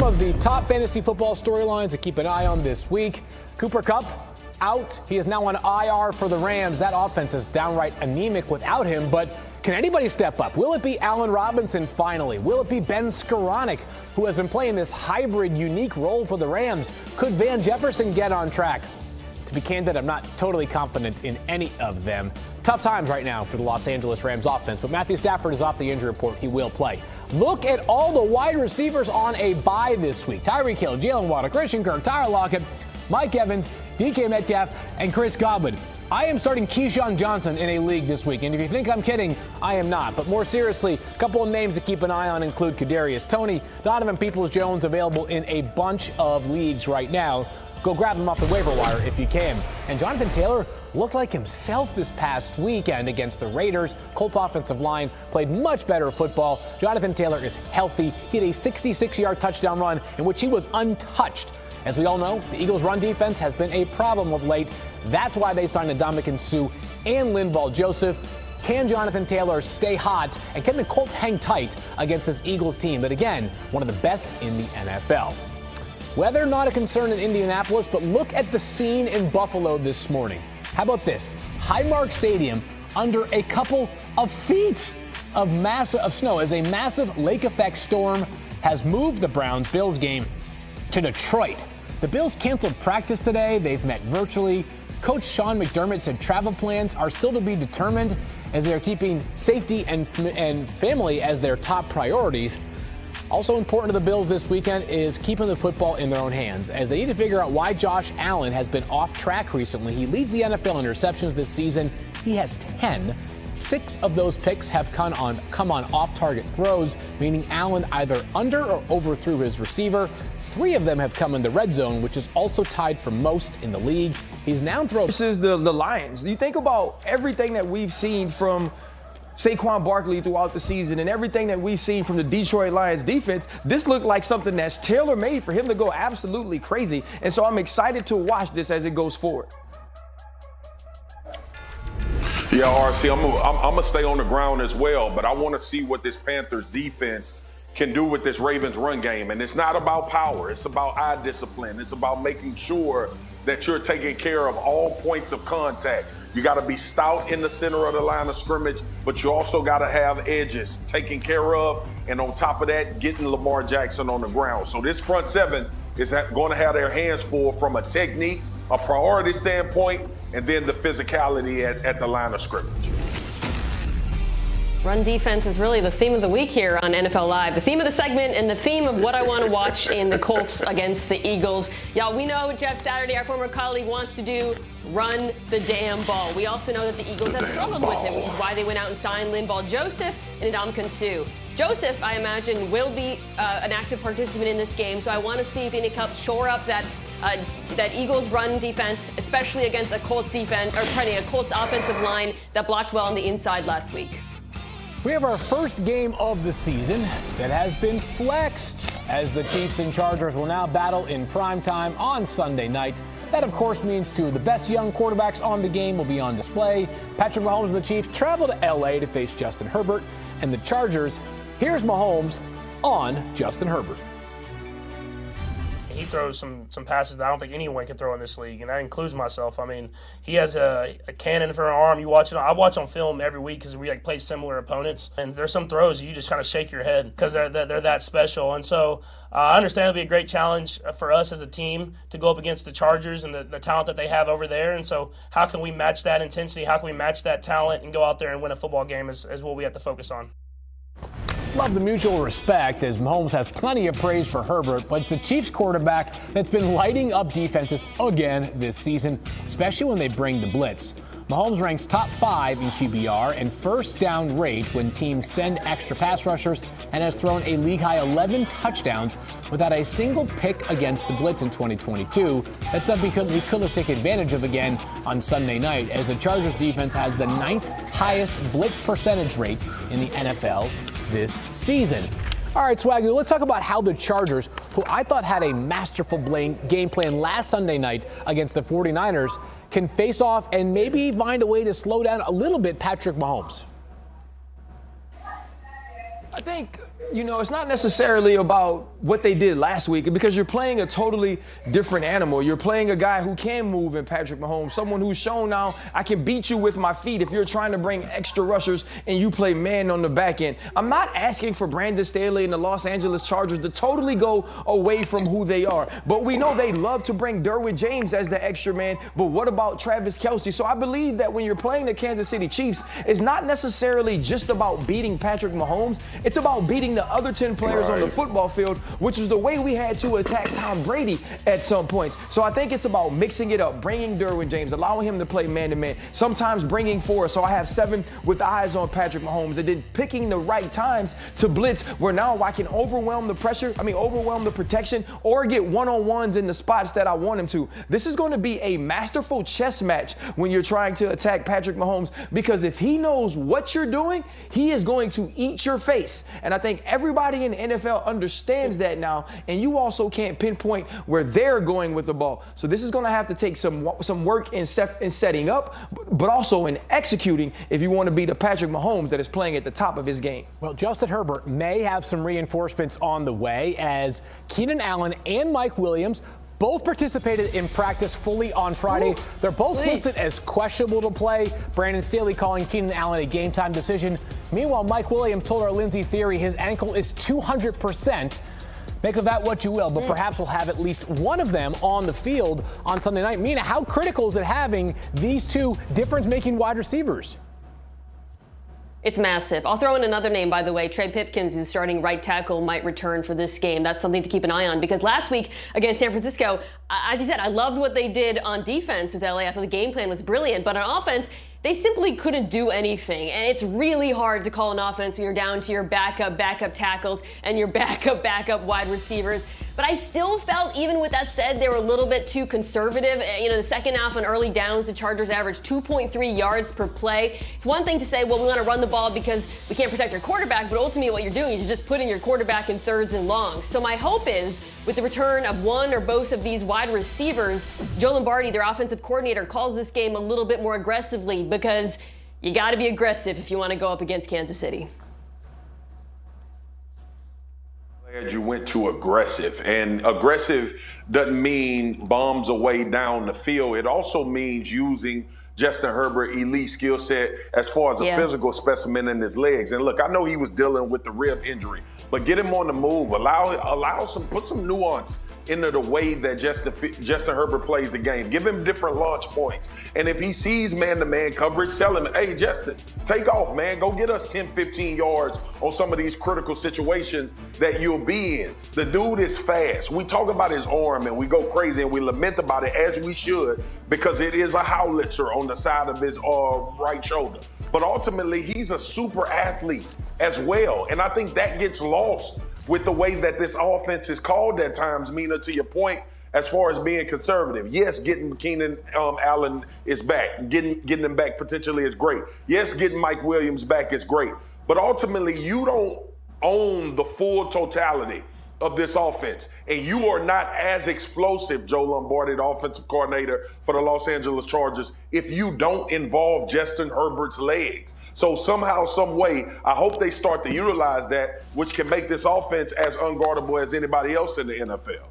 of the top fantasy football storylines to keep an eye on this week. Cooper Kupp out. He is now on IR for the Rams. That offense is downright anemic without him, but can anybody step up? Will it be Allen Robinson finally? Will it be Ben Skoranek, who has been playing this hybrid, unique role for the Rams? Could Van Jefferson get on track? To be candid, I'm not totally confident in any of them. Tough times right now for the Los Angeles Rams offense, but Matthew Stafford is off the injury report. He will play. Look at all the wide receivers on a bye this week. Tyreek Hill, Jalen Waddle, Christian Kirk, Tyler Lockett, Mike Evans, DK Metcalf, and Chris Godwin. I am starting Keyshawn Johnson in a league this week, and if you think I'm kidding, I am not. But more seriously, a couple of names to keep an eye on include Kadarius Toney, Donovan Peoples-Jones, available in a bunch of leagues right now. Go grab him off the waiver wire if you can. And Jonathan Taylor looked like himself this past weekend against the Raiders. Colts offensive line played much better football. Jonathan Taylor is healthy. He had a 66-yard touchdown run in which he was untouched. As we all know, the Eagles' run defense has been a problem of late. That's why they signed Ndamukong Suh and Linval Joseph. Can Jonathan Taylor stay hot? And can the Colts hang tight against this Eagles team that, again, one of the best in the NFL? Weather not a concern in Indianapolis, but look at the scene in Buffalo this morning. How about this? Highmark Stadium under a couple of feet of snow as a massive lake effect storm has moved the Browns-Bills game to Detroit. The Bills canceled practice today. They've met virtually. Coach Sean McDermott said travel plans are still to be determined as they're keeping safety and family as their top priorities. Also important to the Bills this weekend is keeping the football in their own hands, as they need to figure out why Josh Allen has been off track recently. He leads the NFL in interceptions this season. He has 10. 6 of those picks have come on off-target throws, meaning Allen either under or overthrew his receiver. 3 of them have come in the red zone, which is also tied for most in the league. He's now thrown. This is the Lions. You think about everything that we've seen from Saquon Barkley throughout the season and everything that we've seen from the Detroit Lions defense. This looked like something that's tailor-made for him to go absolutely crazy. And so I'm excited to watch this as it goes forward. Yeah, RC, I'm going to stay on the ground as well, but I want to see what this Panthers defense can do with this Ravens run game. And it's not about power. It's about eye discipline. It's about making sure that you're taking care of all points of contact. You got to be stout in the center of the line of scrimmage, but you also got to have edges taken care of. And on top of that, getting Lamar Jackson on the ground. So this front seven is going to have their hands full from a technique, a priority standpoint, and then the physicality at the line of scrimmage. Run defense is really the theme of the week here on NFL Live. The theme of the segment and the theme of what I want to watch in the Colts against the Eagles. Y'all, we know Jeff Saturday, our former colleague, wants to do run the damn ball. We also know that the Eagles have struggled with him, which is why they went out and signed Linval Joseph and Ndamukong Suh. Joseph, I imagine, will be an active participant in this game, so I want to see if he can help shore up that Eagles run defense, especially against a Colts defense, or a Colts offensive line that blocked well on the inside last week. We have our first game of the season that has been flexed, as the Chiefs and Chargers will now battle in primetime on Sunday night. That, of course, means 2 of the best young quarterbacks on the game will be on display. Patrick Mahomes and the Chiefs travel to L.A. to face Justin Herbert, and the Chargers, here's Mahomes on Justin Herbert. He throws some passes that I don't think anyone can throw in this league, and that includes myself. I mean, he has a cannon for an arm. You watch it. I watch on film every week because we play similar opponents, and there's some throws you just kind of shake your head because they're that special. And so I understand it'll be a great challenge for us as a team to go up against the Chargers and the talent that they have over there. And so how can we match that intensity? How can we match that talent and go out there and win a football game is what we have to focus on. Love the mutual respect, as Mahomes has plenty of praise for Herbert, but it's the Chiefs quarterback that's been lighting up defenses again this season, especially when they bring the blitz. Mahomes ranks top 5 in QBR and first down rate when teams send extra pass rushers, and has thrown a league-high 11 touchdowns without a single pick against the blitz in 2022. That's something we could have taken advantage of again on Sunday night, as the Chargers defense has the 9th highest blitz percentage rate in the NFL this season. All right, Swaggy, let's talk about how the Chargers, who I thought had a masterful game plan last Sunday night against the 49ers, can face off and maybe find a way to slow down a little bit Patrick Mahomes. I think, it's not necessarily about what they did last week, because you're playing a totally different animal. You're playing a guy who can move in Patrick Mahomes, someone who's shown now I can beat you with my feet if you're trying to bring extra rushers and you play man on the back end. I'm not asking for Brandon Staley and the Los Angeles Chargers to totally go away from who they are, but we know they love to bring Derwin James as the extra man, but what about Travis Kelce? So I believe that when you're playing the Kansas City Chiefs, it's not necessarily just about beating Patrick Mahomes, it's about beating the other 10 players on the football field, which is the way we had to attack Tom Brady at some points. So I think it's about mixing it up, bringing Derwin James, allowing him to play man-to-man, sometimes bringing 4. So I have 7 with eyes on Patrick Mahomes, and then picking the right times to blitz where now I can overwhelm the protection, or get one-on-ones in the spots that I want him to. This is going to be a masterful chess match when you're trying to attack Patrick Mahomes, because if he knows what you're doing, he is going to eat your face. And I think everybody in the NFL understands that now, and you also can't pinpoint where they're going with the ball. So this is going to have to take some work in setting up, but also in executing if you want to beat a Patrick Mahomes that is playing at the top of his game. Well, Justin Herbert may have some reinforcements on the way, as Keenan Allen and Mike Williams both participated in practice fully on Friday. They're both listed as questionable to play. Brandon Staley calling Keenan Allen a game-time decision. Meanwhile, Mike Williams told our Lindsay Theory his ankle is 200%. Make of that what you will, but perhaps we'll have at least one of them on the field on Sunday night. Mina, how critical is it having these two difference-making wide receivers? It's massive. I'll throw in another name, by the way. Trey Pipkins, who's starting right tackle, might return for this game. That's something to keep an eye on, because last week against San Francisco, as you said, I loved what they did on defense with LA. I thought the game plan was brilliant, but on offense, they simply couldn't do anything. And it's really hard to call an offense when you're down to your backup tackles and your backup wide receivers. But I still felt, even with that said, they were a little bit too conservative. You know, the second half on early downs, the Chargers averaged 2.3 yards per play. It's one thing to say, well, we want to run the ball because we can't protect our quarterback, but ultimately what you're doing is you're just putting your quarterback in thirds and longs. So my hope is, with the return of one or both of these wide receivers, Joe Lombardi, their offensive coordinator, calls this game a little bit more aggressively, because you got to be aggressive if you want to go up against Kansas City. Glad you went to aggressive. And aggressive doesn't mean bombs away down the field. It also means using Justin Herbert elite skill set as far as a physical specimen in his legs. And look, I know he was dealing with the rib injury, but get him on the move. Put some nuance into the way that Justin Herbert plays the game. Give him different launch points. And if he sees man-to-man coverage, tell him, hey, Justin, take off, man. Go get us 10, 15 yards on some of these critical situations that you'll be in. The dude is fast. We talk about his arm and we go crazy and we lament about it, as we should, because it is a howitzer on the side of his right shoulder. But ultimately, he's a super athlete as well. And I think that gets lost with the way that this offense is called at times, Mina, to your point, as far as being conservative. Yes, getting Keenan Allen is back. Getting him back potentially is great. Yes, getting Mike Williams back is great. But ultimately, you don't own the full totality of this offense. And you are not as explosive, Joe Lombardi, the offensive coordinator for the Los Angeles Chargers, if you don't involve Justin Herbert's legs. So somehow, some way, I hope they start to utilize that, which can make this offense as unguardable as anybody else in the NFL.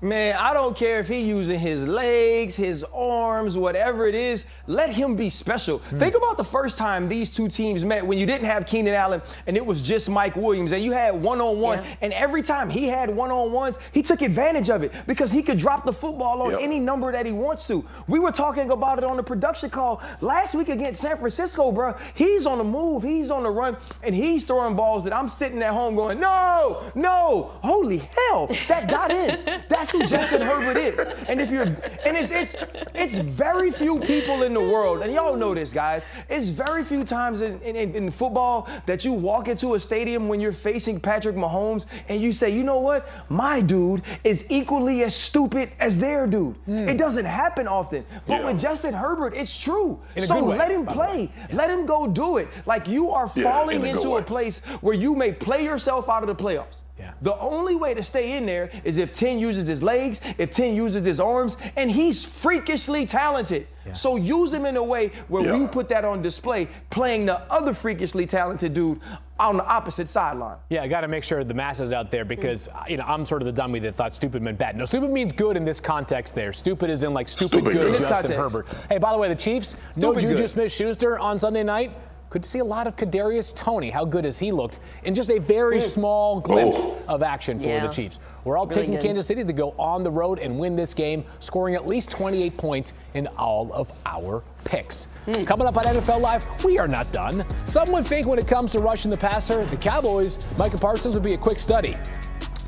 Man, I don't care if he's using his legs, his arms, whatever it is. Let him be special. Think about the first time these two teams met, when you didn't have Keenan Allen and it was just Mike Williams, and you had one-on-one. And every time he had one-on-ones, he took advantage of it, because he could drop the football on any number that he wants to. We were talking about it on the production call last week against San Francisco, bro. He's on the move, he's on the run, and he's throwing balls that I'm sitting at home going, no, holy hell, that got in. That's who Justin Herbert is. And it's very few people in the world, and y'all know this, guys, it's very few times in football that you walk into a stadium when you're facing Patrick Mahomes and you say, you know what, my dude is equally as stupid as their dude. It doesn't happen often, but with Justin Herbert, it's true. So let him play. Let him go do it. Like, you are falling into a place where you may play yourself out of the playoffs. Yeah. The only way to stay in there is if 10 uses his legs, if 10 uses his arms, and he's freakishly talented. Yeah. So use him in a way where we put that on display, playing the other freakishly talented dude on the opposite sideline. Yeah, I got to make sure the masses out there because, I'm sort of the dummy that thought stupid meant bad. No, stupid means good in this context there. Stupid is in like stupid good, Justin Herbert. Hey, by the way, the Chiefs, no Juju Smith-Schuster on Sunday night. Could see a lot of Kadarius Toney. How good has he looked in just a very small glimpse of action for the Chiefs. We're all taking Kansas City to go on the road and win this game, scoring at least 28 points in all of our picks. Coming up on NFL Live, we are not done. Some would think when it comes to rushing the passer, the Cowboys, Micah Parsons would be a quick study.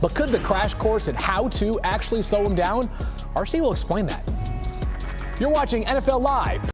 But could the crash course in how to actually slow him down? RC will explain that. You're watching NFL Live